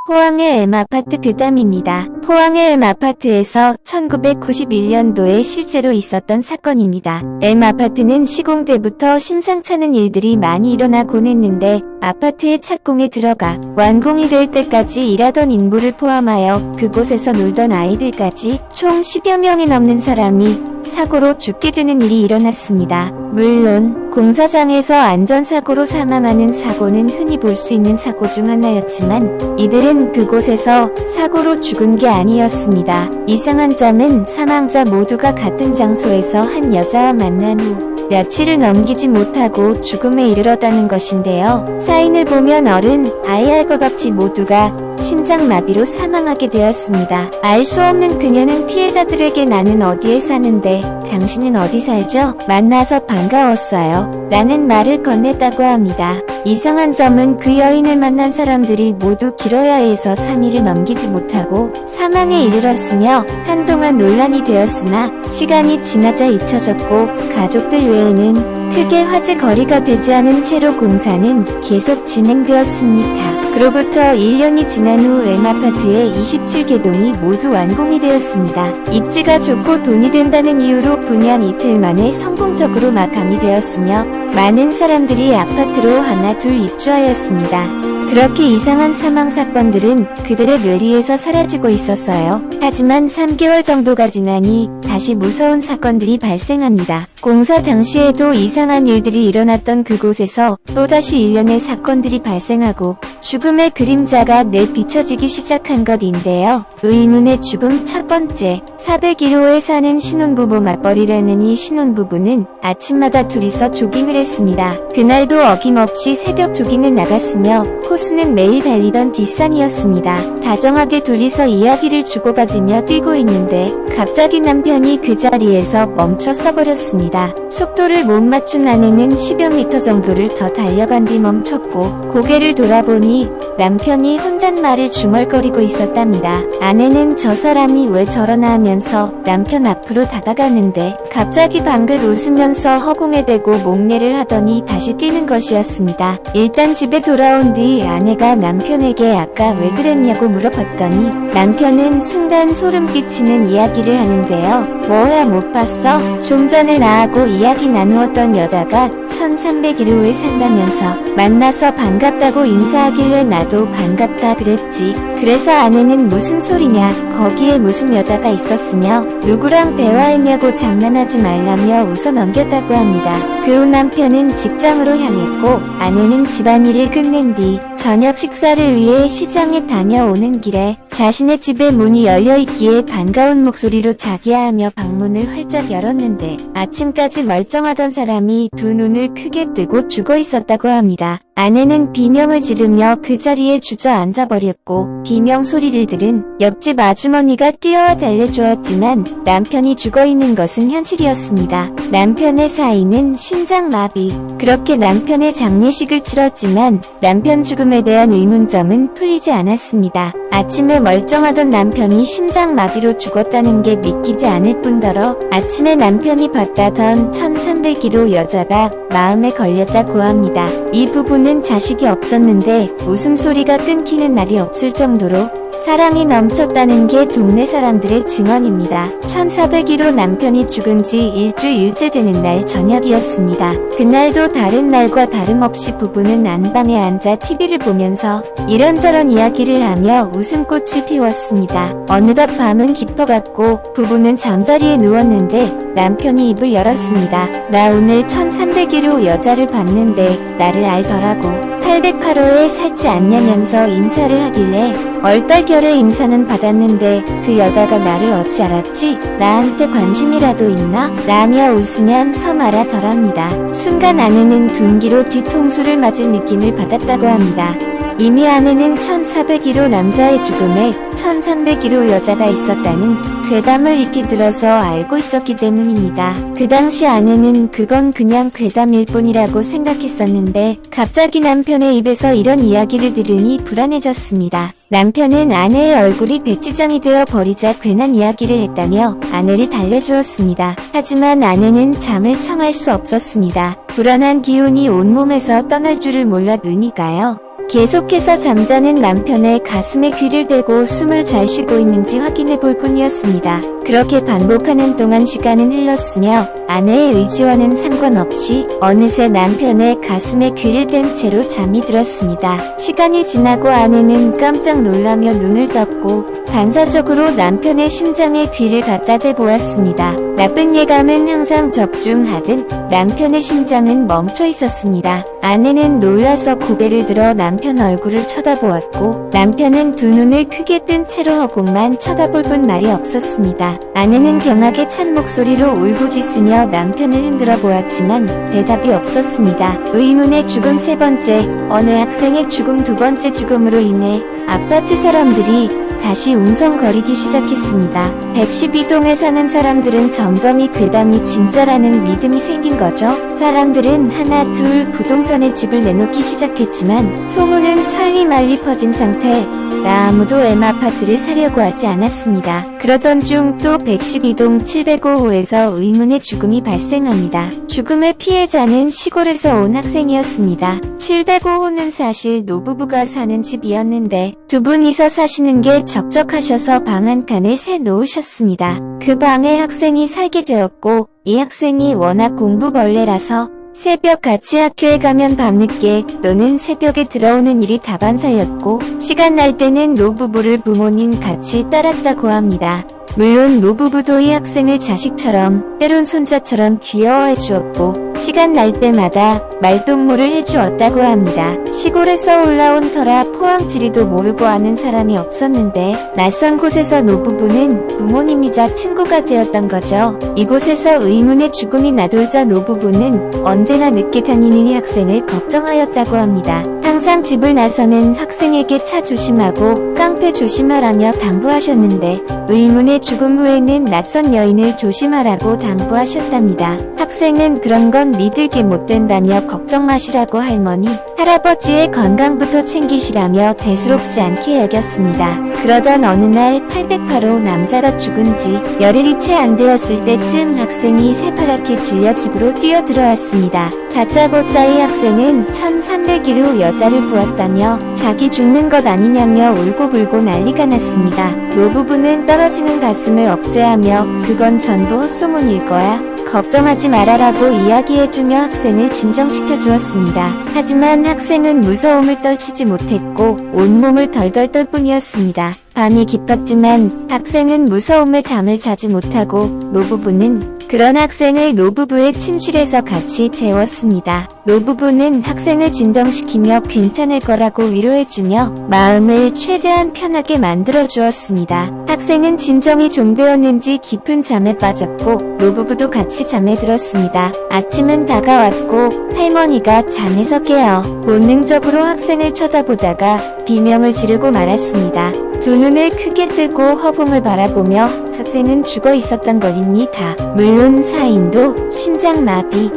포항의 M아파트 괴담입니다. 포항의 M아파트에서 1991년도에 실제로 있었던 사건입니다. M아파트는 시공 때부터 심상찮은 일들이 많이 일어나곤 했는데 아파트의 착공에 들어가 완공이 될 때까지 일하던 인부를 포함하여 그곳에서 놀던 아이들까지 총 10여 명이 넘는 사람이 사고로 죽게 되는 일이 일어났습니다. 물론 공사장에서 안전사고로 사망하는 사고는 흔히 볼 수 있는 사고 중 하나였지만 이들은 그곳에서 사고로 죽은 게 아니었습니다. 이상한 점은 사망자 모두가 같은 장소에서 한 여자와 만난 후 며칠을 넘기지 못하고 죽음에 이르렀다는 것인데요. 사인을 보면 어른, 아이알과 같이 모두가 심장마비로 사망하게 되었습니다. 알 수 없는 그녀는 피해자들에게 나는 어디에 사는데 당신은 어디 살죠? 만나서 반가웠어요. 라는 말을 건넸다고 합니다. 이상한 점은 그 여인을 만난 사람들이 모두 길어야 해서 3일을 넘기지 못하고 사망에 이르렀으며 한동안 논란이 되었으나 시간이 지나자 잊혀졌고 가족들 외에는 크게 화제거리가 되지 않은 채로 공사는 계속 진행되었습니다. 그로부터 1년이 지난 후 M아파트의 27개동이 모두 완공이 되었습니다. 입지가 좋고 돈이 된다는 이유로 분양 이틀 만에 성공적으로 마감이 되었으며 많은 사람들이 아파트로 하나 둘 입주하였습니다. 그렇게 이상한 사망 사건들은 그들의 뇌리에서 사라지고 있었어요. 하지만 3개월 정도가 지나니 다시 무서운 사건들이 발생합니다. 공사 당시에도 이상한 일들이 일어났던 그곳에서 또다시 일련의 사건들이 발생하고 죽음의 그림자가 내비쳐지기 시작한 것인데요. 의문의 죽음 첫 번째, 401호에 사는 신혼부부 맞벌이라는 이 신혼부부는 아침마다 둘이서 조깅을 했습니다. 그날도 어김없이 새벽 조깅을 나갔으며 코스는 매일 달리던 뒷산이었습니다. 다정하게 둘이서 이야기를 주고받으며 뛰고 있는데 갑자기 남편이 그 자리에서 멈춰 서버렸습니다. 속도를 못 맞춘 아내는 10여 미터 정도를 더 달려간 뒤 멈췄고 고개를 돌아보니 남편이 혼잣말을 중얼거리고 있었답니다. 아내는 저 사람이 왜 저러나 하면서 남편 앞으로 다가가는데 갑자기 방긋 웃으면서 허공에 대고 목례를 하더니 다시 뛰는 것이었습니다. 일단 집에 돌아온 뒤 아내가 남편에게 아까 왜 그랬냐고 물어봤더니 남편은 순간 소름 끼치는 이야기를 하는데요. 뭐야 못 봤어? 좀 전에 나하고 이야기 나누었던 여자가 1301호에 산다면서 만나서 반갑다고 인사하길래 나도 반갑다 그랬지. 그래서 아내는 무슨 소리냐, 거기에 무슨 여자가 있었으며 누구랑 대화했냐고 장난하지 말라며 웃어 넘겼다고 합니다. 그 후 남편은 직장으로 향했고 아내는 집안일을 끝낸 뒤 저녁 식사를 위해 시장에 다녀오는 길에 자신의 집에 문이 열려있기에 반가운 목소리로 자기야 하며 방문을 활짝 열었는데 아침까지 멀쩡하던 사람이 두 눈을 크게 뜨고 죽어있었다고 합니다. 아내는 비명을 지르며 그 자리에 주저앉아버렸고 비명 소리를 들은 옆집 아주머니가 뛰어와 달래주었지만 남편이 죽어있는 것은 현실이었습니다. 남편의 사인은 심장마비. 그렇게 남편의 장례식을 치렀지만 남편 죽음에 대한 의문점은 풀리지 않았습니다. 아침에 멀쩡하던 남편이 심장마비로 죽었다는 게 믿기지 않을 뿐더러 아침에 남편이 봤다던 1301호 여자가 마음에 걸렸다고 합니다. 이 부부는 자식이 없었는데 웃음소리가 끊기는 날이 없을 정도로 사랑이 넘쳤다는 게 동네 사람들의 증언입니다. 1401호 남편이 죽은 지 일주일째 되는 날 저녁이었습니다. 그날도 다른 날과 다름없이 부부는 안방에 앉아 TV를 보면서 이런저런 이야기를 하며 웃음꽃을 피웠습니다. 어느덧 밤은 깊어갔고 부부는 잠자리에 누웠는데 남편이 입을 열었습니다. 나 오늘 1301호 여자를 봤는데 나를 알더라고. 808호에 살지 않냐면서 인사를 하길래 얼떨결에 인사는 받았는데 그 여자가 나를 어찌 알았지? 나한테 관심이라도 있나? 라며 웃으면 말하더랍니다. 순간 아내는 둔기로 뒤통수를 맞은 느낌을 받았다고 합니다. 이미 아내는 1401호 남자의 죽음에 1301호 여자가 있었다는 괴담을 익히 들어서 알고 있었기 때문입니다. 그 당시 아내는 그건 그냥 괴담일 뿐이라고 생각했었는데 갑자기 남편의 입에서 이런 이야기를 들으니 불안해졌습니다. 남편은 아내의 얼굴이 백지장이 되어 버리자 괜한 이야기를 했다며 아내를 달래주었습니다. 하지만 아내는 잠을 청할 수 없었습니다. 불안한 기운이 온몸에서 떠날 줄을 몰랐으니까요. 계속해서 잠자는 남편의 가슴에 귀를 대고 숨을 잘 쉬고 있는지 확인해 볼 뿐이었습니다. 그렇게 반복하는 동안 시간은 흘렀으며 아내의 의지와는 상관없이 어느새 남편의 가슴에 귀를 댄 채로 잠이 들었습니다. 시간이 지나고 아내는 깜짝 놀라며 눈을 떴고 반사적으로 남편의 심장에 귀를 갖다 대보았습니다. 나쁜 예감은 항상 적중하듯 남편의 심장은 멈춰 있었습니다. 아내는 놀라서 고개를 들어 남편 얼굴을 쳐다보았고 남편은 두 눈을 크게 뜬 채로 허공만 쳐다볼 뿐 말이 없었습니다. 아내는 경악에 찬 목소리로 울부짖으며 남편을 흔들어 보았지만 대답이 없었습니다. 의문의 죽음 세 번째, 어느 학생의 죽음 두 번째 죽음으로 인해 아파트 사람들이 다시 웅성거리기 시작했습니다. 112동에 사는 사람들은 점점 이 괴담이 진짜라는 믿음이 생긴 거죠. 사람들은 하나 둘 부동산에 집을 내놓기 시작했지만 소문은 천리말리 퍼진 상태. 아무도 M아파트를 사려고 하지 않았습니다. 그러던 중 또 112동 705호에서 의문의 죽음이 발생합니다. 죽음의 피해자는 시골에서 온 학생이었습니다. 705호는 사실 노부부가 사는 집이었는데 두 분이서 사시는 게 적적하셔서 방 한 칸을 새 놓으셨습니다. 그 방에 학생이 살게 되었고 이 학생이 워낙 공부벌레라서 새벽 같이 학교에 가면 밤늦게 또는 새벽에 들어오는 일이 다반사였고 시간 날 때는 노부부를 부모님 같이 따랐다고 합니다. 물론 노부부도 이 학생을 자식처럼 때론 손자처럼 귀여워해 주었고 시간 날 때마다 말동무를 해주었다고 합니다. 시골에서 올라온 터라 포항지리도 모르고 아는 사람이 없었는데 낯선 곳에서 노부부는 부모님이자 친구가 되었던 거죠. 이곳에서 의문의 죽음이 나돌자 노부부는 언제나 늦게 다니는 이 학생을 걱정하였다고 합니다. 항상 집을 나서는 학생에게 차 조심하고 깡패 조심하라며 당부하셨는데 의문의 죽음 후에는 낯선 여인을 조심하라고 당부하셨답니다. 학생은 그런 건 믿을 게 못 된다며 걱정 마시라고 할머니, 할아버지의 건강부터 챙기시라며 대수롭지 않게 여겼습니다. 그러던 어느 날 808호 남자가 죽은 지 열흘이 채 안 되었을 때쯤 학생이 새파랗게 질려 집으로 뛰어들어왔습니다. 다짜고짜 이 학생은 1301호 여자를 보았다며 자기 죽는 것 아니냐며 울고불고 난리가 났습니다. 노부부는 떨어지는 가슴을 억제하며 그건 전부 헛소문일 거야. 걱정하지 말아라고 이야기해주며 학생을 진정시켜 주었습니다. 하지만 학생은 무서움을 떨치지 못했고 온몸을 덜덜 떨 뿐이었습니다. 밤이 깊었지만 학생은 무서움에 잠을 자지 못하고 노부부는 그런 학생을 노부부의 침실에서 같이 재웠습니다. 노부부는 학생을 진정시키며 괜찮을 거라고 위로해주며 마음을 최대한 편하게 만들어 주었습니다. 학생은 진정이 좀 되었는지 깊은 잠에 빠졌고 노부부도 같이 잠에 들었습니다. 아침은 다가왔고 할머니가 잠에서 깨어 본능적으로 학생을 쳐다보다가 비명을 지르고 말았습니다. 두 눈을 크게 뜨고 허공을 바라보며 학생은 죽어 있었던 것입니다. 물론 사인도 심장마비.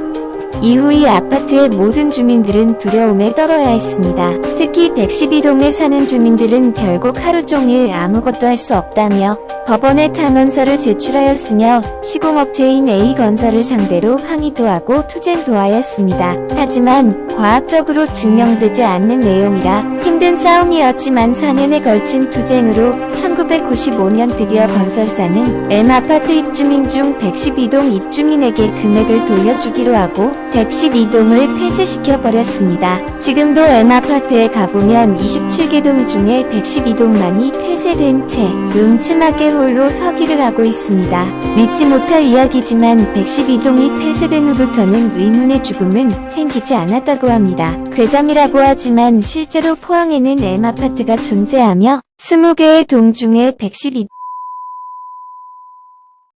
이후 이 아파트의 모든 주민들은 두려움에 떨어야 했습니다. 특히 112동에 사는 주민들은 결국 하루 종일 아무것도 할 수 없다며 법원에 탄원서를 제출하였으며 시공업체인 A건설을 상대로 항의도 하고 투쟁도 하였습니다. 하지만 과학적으로 증명되지 않는 내용이라 힘든 싸움이었지만 4년에 걸친 투쟁으로 1995년 드디어 건설사는 M아파트 입주민 중 112동 입주민에게 금액을 돌려주기로 하고 112동을 폐쇄시켜버렸습니다. 지금도 M아파트에 가보면 27개 동 중에 112동만이 폐쇄된 채 음침하게 홀로 서기를 하고 있습니다. 믿지 못할 이야기지만 112동이 폐쇄된 후부터는 의문의 죽음은 생기지 않았다고 합니다. 괴담이라고 하지만 실제로 포항에는 M아파트가 존재하며 20개의 동 중에 112